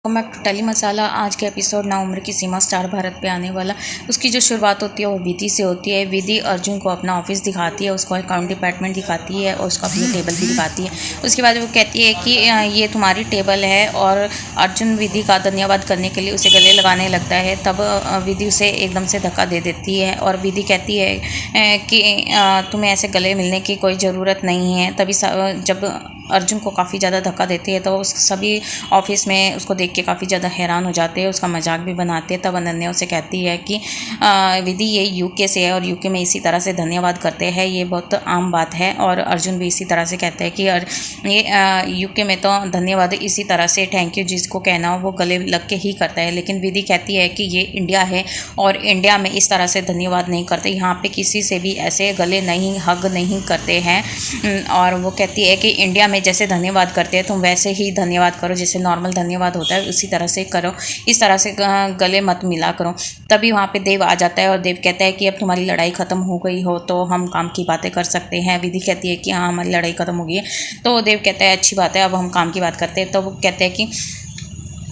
मैं टोटली मसाला आज के एपिसोड ना उम्र की सीमा स्टार भारत पे आने वाला। उसकी जो शुरुआत होती है वो विधि से होती है। विधि अर्जुन को अपना ऑफिस दिखाती है, उसको अकाउंट डिपार्टमेंट दिखाती है और उसको अपनी टेबल भी दिखाती है। उसके बाद वो कहती है कि ये तुम्हारी टेबल है और अर्जुन विधि का धन्यवाद करने के लिए उसे गले लगाने लगता है। तब विधि उसे एकदम से धक्का दे देती है और विधि कहती है कि तुम्हें ऐसे गले मिलने की कोई ज़रूरत नहीं है। तभी जब अर्जुन को काफ़ी ज़्यादा धक्का देती है तो उस सभी ऑफिस में उसको देख के काफ़ी ज़्यादा हैरान हो जाते हैं, उसका मजाक भी बनाते हैं। तब अनन्या उसे कहती है कि विधि ये यूके से है और यूके में इसी तरह से धन्यवाद करते हैं, ये बहुत आम बात है। और अर्जुन भी इसी तरह से कहता है कि ये यूके में तो धन्यवाद इसी तरह से थैंक यू जिसको कहना हो वो गले लग के ही करता है। लेकिन विधि कहती है कि ये इंडिया है और इंडिया में इस तरह से धन्यवाद नहीं करते, यहाँ पे किसी से भी ऐसे गले नहीं हग नहीं करते हैं। और वो कहती है कि इंडिया में जैसे धन्यवाद करते हैं तुम वैसे ही धन्यवाद करो, जैसे नॉर्मल धन्यवाद होता है उसी तरह से करो, इस तरह से गले मत मिला करो। तभी वहाँ पे देव आ जाता है और देव कहता है कि अब तुम्हारी लड़ाई ख़त्म हो गई हो तो हम काम की बातें कर सकते हैं। विधि कहती है कि हाँ हमारी लड़ाई ख़त्म हो गई है। तो देव कहता है अच्छी बात है, अब हम काम की बात करते हैं। तो वो कहते हैं कि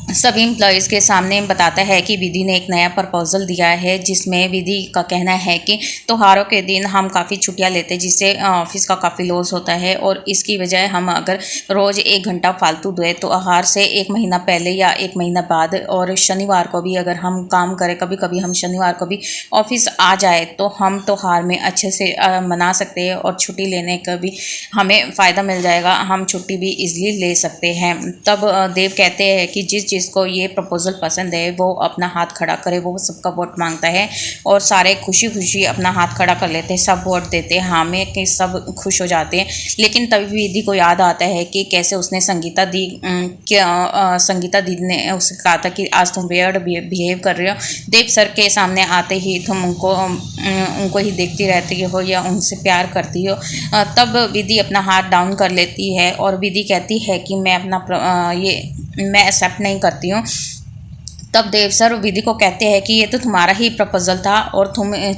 सभी एम्प्लॉयज़ के सामने बताता है कि विधि ने एक नया प्रपोजल दिया है जिसमें विधि का कहना है कि त्योहारों के दिन हम काफ़ी छुट्टियां लेते हैं जिससे ऑफिस का काफ़ी लॉस होता है और इसकी बजाय हम अगर रोज़ 1 घंटा फालतू दें तो त्योहार से 1 महीना पहले या 1 महीना बाद और शनिवार को भी अगर हम काम करें, कभी कभी हम शनिवार को भी ऑफिस आ जाए तो हम त्योहार में अच्छे से मना सकते हैं और छुट्टी लेने का भी हमें फ़ायदा मिल जाएगा, हम छुट्टी भी ईजिली ले सकते हैं। तब देव कहते हैं कि जिसको ये प्रपोजल पसंद है वो अपना हाथ खड़ा करे, वो सबका वोट मांगता है और सारे खुशी खुशी अपना हाथ खड़ा कर लेते हैं, सब वोट देते हैं हाँ में कि सब खुश हो जाते हैं। लेकिन तभी विधि को याद आता है कि कैसे उसने संगीता दी ने उसे कहा था कि आज तुम वियर्ड बिहेव कर रहे हो, देव सर के सामने आते ही तुम उनको ही देखती रहती हो या उनसे प्यार करती हो। तब विधि अपना हाथ डाउन कर लेती है और विधि कहती है कि मैं मैं एक्सेप्ट नहीं करती हूँ। तब देव सर विधि को कहते हैं कि ये तो तुम्हारा ही प्रपोजल था और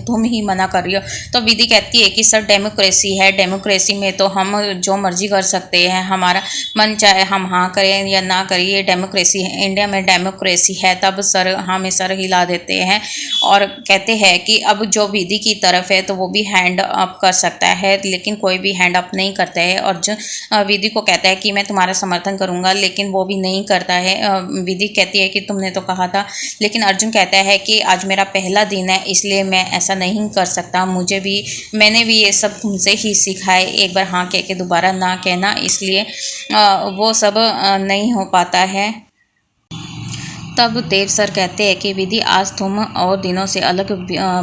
तुम ही मना कर रही हो। तो विधि कहती है कि सर डेमोक्रेसी है, डेमोक्रेसी में तो हम जो मर्जी कर सकते हैं, हमारा मन चाहे हम हाँ करें या ना करें, ये डेमोक्रेसी है, इंडिया में डेमोक्रेसी है। तब सर हमें सर हिला देते हैं और कहते हैं कि अब जो विधि की तरफ है तो वो भी हैंड अप कर सकता है, लेकिन कोई भी हैंड अप नहीं करता है। और जो विधि को कहता है कि मैं तुम्हारा समर्थन करूँगा, लेकिन वो भी नहीं करता है। विधि कहती है कि तुमने तो कहा था, लेकिन अर्जुन कहता है कि आज मेरा पहला दिन है इसलिए मैं ऐसा नहीं कर सकता, मैंने भी ये सब तुमसे ही सीखा है, एक बार हाँ कह के दोबारा ना कहना, इसलिए वो सब नहीं हो पाता है। तब देव सर कहते हैं कि विधि आज तुम और दिनों से अलग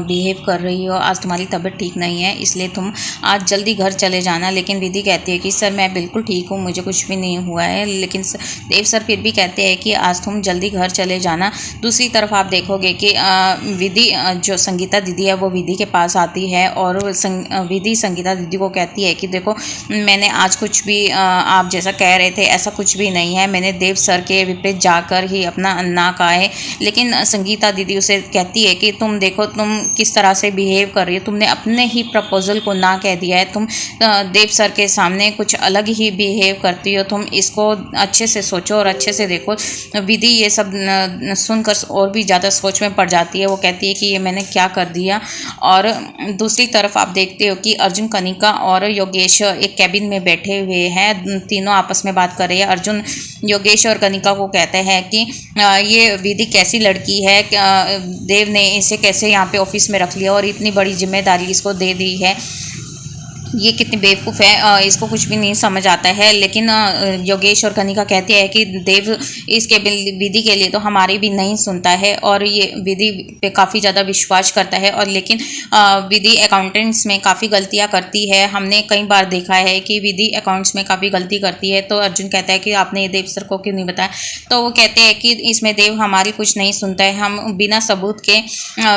बिहेव कर रही हो, आज तुम्हारी तबीयत ठीक नहीं है इसलिए तुम आज जल्दी घर चले जाना। लेकिन विधि कहती है कि सर मैं बिल्कुल ठीक हूँ, मुझे कुछ भी नहीं हुआ है। लेकिन देव सर फिर भी कहते हैं कि आज तुम जल्दी घर चले जाना। दूसरी तरफ आप देखोगे कि विधि जो संगीता दीदी है वो विधि के पास आती है और विधि संगीता दीदी को कहती है कि देखो मैंने आज कुछ भी आप जैसा कह रहे थे ऐसा कुछ भी नहीं है, मैंने देव सर के विपरीत जाकर ही अपना ना कहा है। लेकिन संगीता दीदी उसे कहती है कि तुम देखो तुम किस तरह से बिहेव कर रही हो, तुमने अपने ही प्रपोजल को ना कह दिया है, तुम देव सर के सामने कुछ अलग ही बिहेव करती हो, तुम इसको अच्छे से सोचो और अच्छे से देखो। विधि ये सब सुनकर और भी ज़्यादा सोच में पड़ जाती है, वो कहती है कि ये मैंने क्या कर दिया। और दूसरी तरफ आप देखते हो कि अर्जुन, कनिका और योगेश एक कैबिन में बैठे हुए हैं, तीनों आपस में बात कर रहे हैं। अर्जुन योगेश और कनिका को कहते हैं कि ये विधि कैसी लड़की है, देव ने इसे कैसे यहाँ पे ऑफिस में रख लिया और इतनी बड़ी जिम्मेदारी इसको दे दी है, ये कितनी बेवकूफ़ है, इसको कुछ भी नहीं समझ आता है। लेकिन योगेश और कनिका कहते हैं कि देव इसके विधि के लिए तो हमारी भी नहीं सुनता है और ये विधि पे काफ़ी ज़्यादा विश्वास करता है। और लेकिन विधि अकाउंटेंट्स में काफ़ी गलतियां करती है, हमने कई बार देखा है कि विधि अकाउंट्स में काफ़ी गलती करती है। तो अर्जुन कहता है कि आपने ये देव सर को क्यों नहीं बताया। तो वो कहते हैं कि इसमें देव हमारी कुछ नहीं सुनता है, हम बिना सबूत के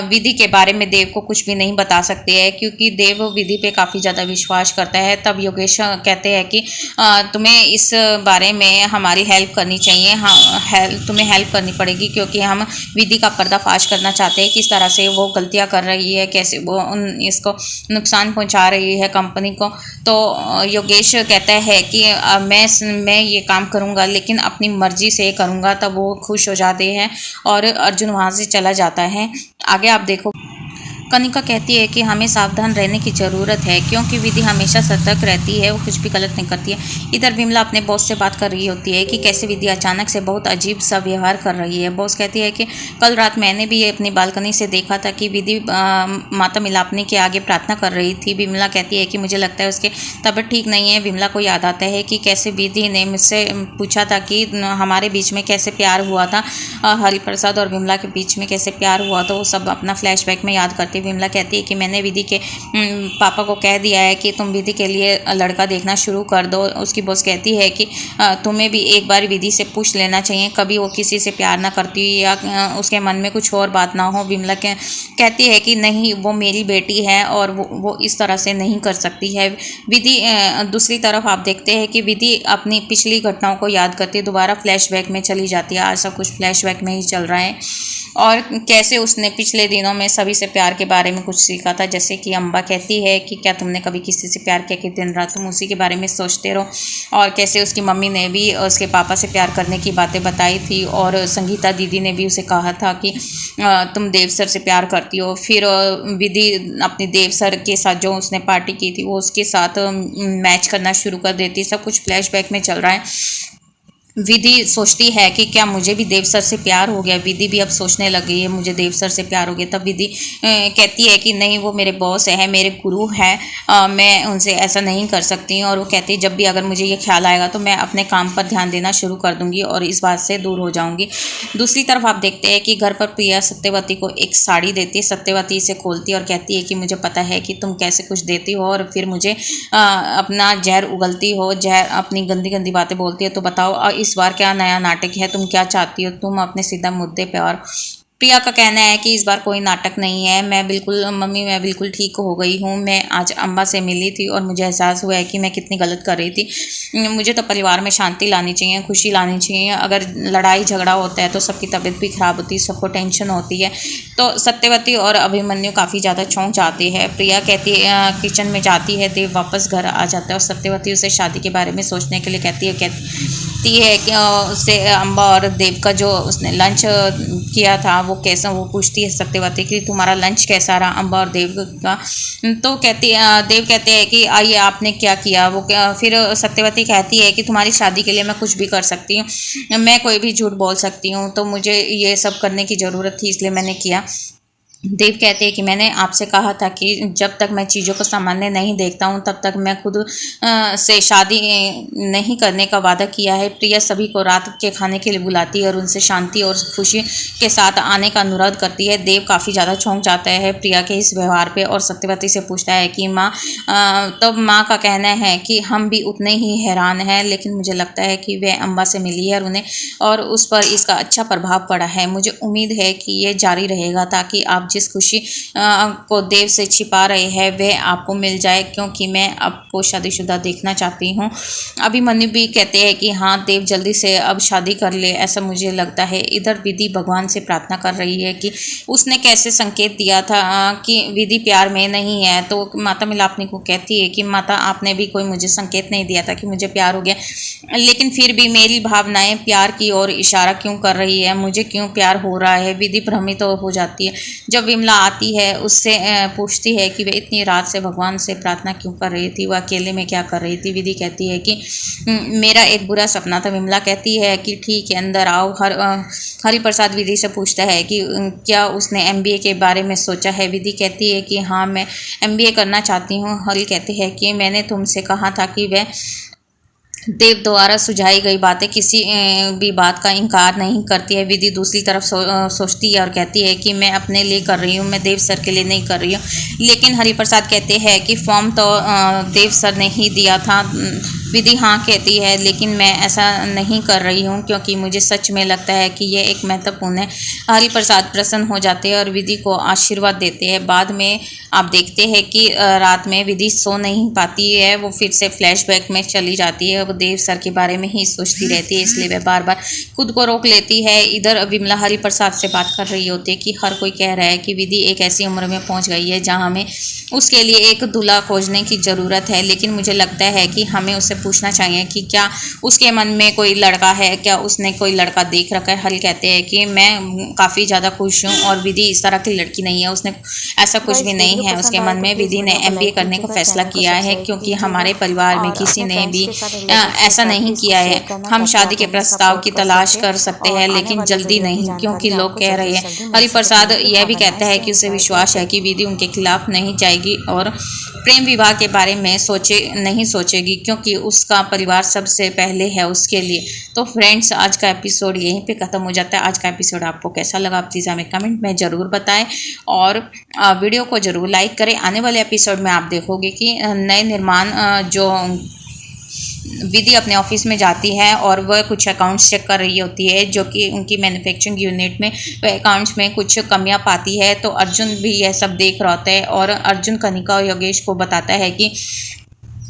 विधि के बारे में देव को कुछ भी नहीं बता सकते हैं क्योंकि देव विधि पे काफ़ी ज़्यादा विश्वास विश्वास करता है। तब योगेश कहते हैं कि तुम्हें इस बारे में हमारी हेल्प करनी चाहिए, हाँ तुम्हें हेल्प करनी पड़ेगी, क्योंकि हम विधि का पर्दाफाश करना चाहते हैं, किस तरह से वो गलतियाँ कर रही है, कैसे वो इसको नुकसान पहुँचा रही है कंपनी को। तो योगेश कहता है कि मैं ये काम करूँगा, लेकिन अपनी मर्जी से करूँगा। तब वो खुश हो जाते हैं और अर्जुन वहाँ से चला जाता है। आगे आप देखो, कनिका कहती है कि हमें सावधान रहने की ज़रूरत है, क्योंकि विधि हमेशा सतर्क रहती है, वो कुछ भी गलत नहीं करती है। इधर विमला अपने बॉस से बात कर रही होती है कि कैसे विधि अचानक से बहुत अजीब सा व्यवहार कर रही है। बॉस कहती है कि कल रात मैंने भी अपनी बालकनी से देखा था कि विधि माता मिलापनी के आगे प्रार्थना कर रही थी। विमला कहती है कि मुझे लगता है उसके तबीयत ठीक नहीं है। विमला को याद आता है कि कैसे विधि ने मुझसे पूछा था कि हमारे बीच में कैसे प्यार हुआ था, हरिप्रसाद और विमला के बीच में कैसे प्यार हुआ था, वो सब अपना फ्लैशबैक में याद करती। विमला कहती है कि मैंने विधि के पापा को कह दिया है कि तुम विधि के लिए लड़का देखना शुरू कर दो। उसकी बॉस कहती है कि तुम्हें भी एक बार विधि से पूछ लेना चाहिए, कभी वो किसी से प्यार ना करती या उसके मन में कुछ और बात ना हो। विमला कहती है कि नहीं, वो मेरी बेटी है और वो इस तरह से नहीं कर सकती है। विधि दूसरी तरफ आप देखते हैं कि विधि अपनी पिछली घटनाओं को याद करती दोबारा फ्लैशबैक में चली जाती है। आज सब कुछ फ्लैशबैक में ही चल रहा है और कैसे उसने पिछले दिनों में सभी से प्यार के बारे में कुछ सीखा था। जैसे कि अम्बा कहती है कि क्या तुमने कभी किसी से प्यार किया कि दिन रात तुम उसी के बारे में सोचते रहो, और कैसे उसकी मम्मी ने भी उसके पापा से प्यार करने की बातें बताई थी और संगीता दीदी ने भी उसे कहा था कि तुम देव सर से प्यार करती हो। फिर विधि अपनी देव सर के साथ जो उसने पार्टी की थी वो उसके साथ मैच करना शुरू कर देती। सब कुछ फ्लैशबैक में चल रहा है। विधि सोचती है कि क्या मुझे भी देव सर से प्यार हो गया। विधि भी अब सोचने लगी है मुझे देव सर से प्यार हो गया। तब विधि कहती है कि नहीं, वो मेरे बॉस है, मेरे गुरु हैं, मैं उनसे ऐसा नहीं कर सकती। और वो कहती है जब भी अगर मुझे ये ख्याल आएगा तो मैं अपने काम पर ध्यान देना शुरू कर दूंगी और इस बात से दूर हो जाऊंगी। दूसरी तरफ आप देखते हैं कि घर पर प्रिया सत्यवती को एक साड़ी देती है। सत्यवती इसे खोलती है और कहती है कि मुझे पता है कि तुम कैसे कुछ देती हो और फिर मुझे अपना जहर उगलती हो, जहर अपनी गंदी गंदी बातें बोलती है। तो बताओ इस बार क्या नया नाटक है, तुम क्या चाहती हो, तुम अपने सीधा मुद्दे पे। और प्रिया का कहना है कि इस बार कोई नाटक नहीं है, मैं बिल्कुल ठीक हो गई हूँ। मैं आज अम्बा से मिली थी और मुझे एहसास हुआ है कि मैं कितनी गलत कर रही थी। मुझे तो परिवार में शांति लानी चाहिए, खुशी लानी चाहिए। अगर लड़ाई झगड़ा होता है तो सबकी तबीयत भी खराब होती है, सबको टेंशन होती है। तो सत्यवती और अभिमन्यु काफ़ी ज़्यादा चौंक जाते हैं। प्रिया कहती है किचन में जाती है, देव वापस घर आ जाता है और सत्यवती उसे शादी के बारे में सोचने के लिए कहती है कि उससे अम्बा और देव का जो उसने लंच किया था वो कैसा, वो पूछती है सत्यवती कि तुम्हारा लंच कैसा रहा अम्बा और देव का। तो देव कहते हैं कि आइए आपने क्या किया। फिर सत्यवती कहती है कि तुम्हारी शादी के लिए मैं कुछ भी कर सकती हूँ, मैं कोई भी झूठ बोल सकती हूँ, तो मुझे ये सब करने की ज़रूरत थी इसलिए मैंने किया। देव कहते हैं कि मैंने आपसे कहा था कि जब तक मैं चीज़ों को सामान्य नहीं देखता हूँ तब तक मैं खुद से शादी नहीं करने का वादा किया है। प्रिया सभी को रात के खाने के लिए बुलाती है और उनसे शांति और खुशी के साथ आने का अनुरोध करती है। देव काफ़ी ज़्यादा चौंक जाता है प्रिया के इस व्यवहार पे और सत्यवती से पूछता है कि माँ, तब माँ का कहना है कि हम भी उतने ही हैरान हैं, लेकिन मुझे लगता है कि वह अम्बा से मिली है और उस पर इसका अच्छा प्रभाव पड़ा है। मुझे उम्मीद है कि ये जारी रहेगा ताकि आप जिस खुशी को देव से छिपा रहे हैं वह आपको मिल जाए, क्योंकि मैं आपको शादीशुदा देखना चाहती हूँ। अभिमन्यु भी कहते हैं कि हाँ, देव जल्दी से अब शादी कर ले, ऐसा मुझे लगता है। इधर विधि भगवान से प्रार्थना कर रही है कि उसने कैसे संकेत दिया था कि विधि प्यार में नहीं है। तो माता मिलापनी को कहती है कि माता, आपने भी कोई मुझे संकेत नहीं दिया था कि मुझे प्यार हो गया, लेकिन फिर भी मेरी भावनाएं प्यार की ओर इशारा क्यों कर रही है, मुझे क्यों प्यार हो रहा है। विधि भ्रमित तो हो जाती है। जब विमला आती है उससे पूछती है कि वे इतनी रात से भगवान से प्रार्थना क्यों कर रही थी, वह अकेले में क्या कर रही थी। विधि कहती है कि मेरा एक बुरा सपना था। विमला कहती है कि ठीक है, अंदर आओ। हरिप्रसाद विधि से पूछता है कि क्या उसने MBA के बारे में सोचा है। विधि कहती है कि हाँ, मैं MBA करना चाहती हूँ। हरि कहते हैं कि मैंने तुमसे कहा था कि वह देव द्वारा सुझाई गई बातें किसी भी बात का इनकार नहीं करती है। विधि दूसरी तरफ सोचती है और कहती है कि मैं अपने लिए कर रही हूँ, मैं देव सर के लिए नहीं कर रही हूँ। लेकिन हरिप्रसाद कहते हैं कि फॉर्म तो देव सर ने ही दिया था, विधि हाँ कहती है, लेकिन मैं ऐसा नहीं कर रही हूँ क्योंकि मुझे सच में लगता है कि यह एक महत्वपूर्ण है। हरिप्रसाद प्रसन्न हो जाते हैं और विधि को आशीर्वाद देते हैं। बाद में आप देखते हैं कि रात में विधि सो नहीं पाती है, वो फिर से फ्लैशबैक में चली जाती है। वो देव सर के बारे में ही सोचती रहती है, इसलिए वह बार बार खुद को रोक लेती है। इधर विमला हरिप्रसाद से बात कर रही होती है कि हर कोई कह रहा है कि विधि एक ऐसी उम्र में पहुंच गई है जहां हमें उसके लिए एक दूल्हा खोजने की ज़रूरत है, लेकिन मुझे लगता है कि हमें उससे पूछना चाहिए कि क्या उसके मन में कोई लड़का है, क्या उसने कोई लड़का देख रखा है। हल कहते हैं कि मैं काफ़ी ज़्यादा खुश हूँ और विधि इस तरह की लड़की नहीं है, उसने ऐसा कुछ भी नहीं है उसके मन में। विधि ने MBA करने का फैसला किया है क्योंकि हमारे परिवार में किसी ने भी ऐसा नहीं किया है। हम शादी के प्रस्ताव की तलाश कर सकते हैं, लेकिन जल्दी नहीं, क्योंकि लोग कह रहे हैं। हरिप्रसाद यह भी कहता है कि उसे विश्वास है कि विधि उनके खिलाफ नहीं जाएगी और प्रेम विवाह के बारे में नहीं सोचेगी, क्योंकि उसका परिवार सबसे पहले है उसके लिए। तो फ्रेंड्स, आज का एपिसोड यहीं पे ख़त्म हो जाता है। आज का एपिसोड आपको कैसा लगा प्लीज़ हमें कमेंट में ज़रूर बताएं और वीडियो को ज़रूर लाइक करें। आने वाले एपिसोड में आप देखोगे कि नए निर्माण जो विधि अपने ऑफिस में जाती है और वह कुछ अकाउंट्स चेक कर रही होती है, जो कि उनकी मैन्युफैक्चरिंग यूनिट में वह अकाउंट्स में कुछ कमियां पाती है। तो अर्जुन भी यह सब देख रहा होता है और अर्जुन कनिका और योगेश को बताता है कि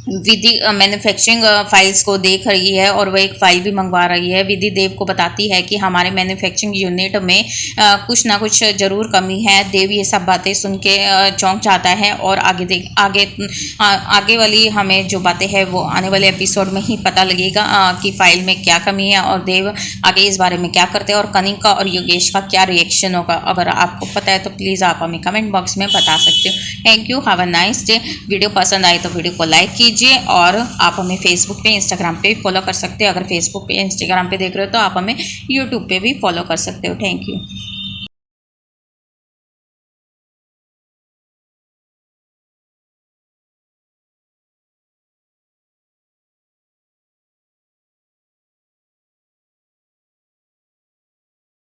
विधि मैन्युफैक्चरिंग फाइल्स को देख रही है और वह एक फ़ाइल भी मंगवा रही है। विधि देव को बताती है कि हमारे मैन्युफैक्चरिंग यूनिट में कुछ ना कुछ ज़रूर कमी है। देव ये सब बातें सुन के चौंक जाता है और आगे वाली हमें जो बातें हैं वो आने वाले एपिसोड में ही पता लगेगा कि फ़ाइल में क्या कमी है और देव आगे इस बारे में क्या करते हैं और कनिका और योगेश का क्या रिएक्शन होगा। अगर आपको पता है तो प्लीज़ आप हमें कमेंट बॉक्स में बता सकते हो। Thank you, have a nice day. Video पसंद आए तो वीडियो को लाइक कीजिए और आप हमें फेसबुक पे इंस्टाग्राम पे फॉलो कर सकते हो। अगर फेसबुक पे इंस्टाग्राम पे देख रहे हो तो आप हमें यूट्यूब पे भी फॉलो कर सकते हो। Thank you.